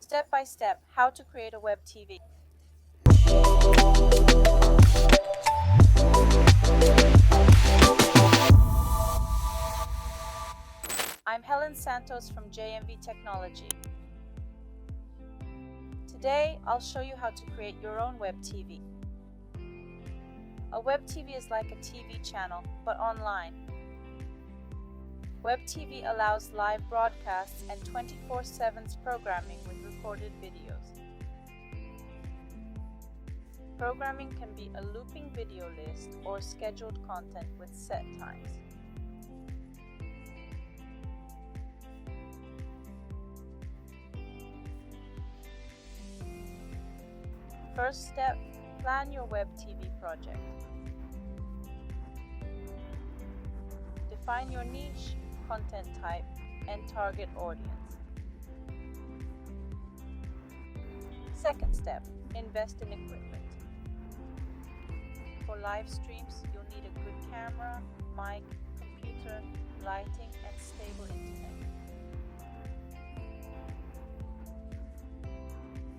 Step by step, how to create a web TV. I'm Helen Santos from JMV Technology. Today, I'll show you how to create your own web TV. A web TV is like a TV channel, but online. Web TV allows live broadcasts and 24/7 programming with recorded videos. Programming can be a looping video list or scheduled content with set times. First step, plan your web TV project. Define your niche, content type, and target audience. Second step, invest in equipment. For live streams, you'll need a good camera, mic, computer, lighting, and stable internet.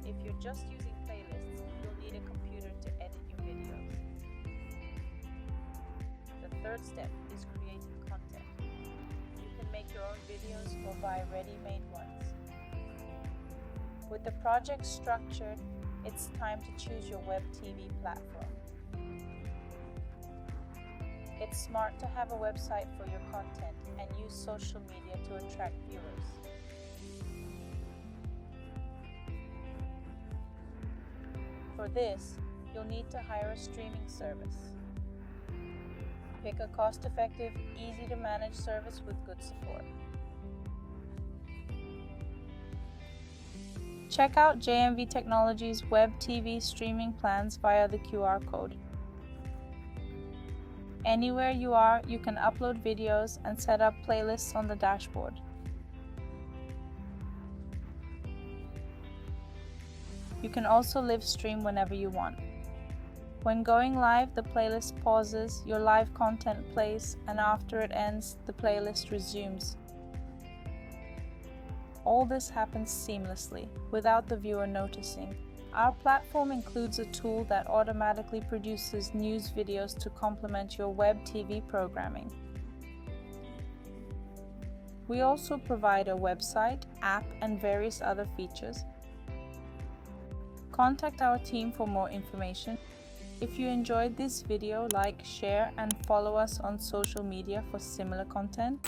If you're just using playlists, you'll need a computer to edit your videos. The third step is creating content. You can make your own videos or buy ready-made ones. With the project structured, it's time to choose your web TV platform. It's smart to have a website for your content and use social media to attract viewers. For this, you'll need to hire a streaming service. Pick a cost-effective, easy-to-manage service with good support. Check out JMV Technology's web TV streaming plans via the QR code. Anywhere you are, you can upload videos and set up playlists on the dashboard. You can also live stream whenever you want. When going live, the playlist pauses, your live content plays, and after it ends, the playlist resumes. All this happens seamlessly, without the viewer noticing. Our platform includes a tool that automatically produces news videos to complement your web TV programming. We also provide a website, app, and various other features. Contact our team for more information. If you enjoyed this video, like, share, and follow us on social media for similar content.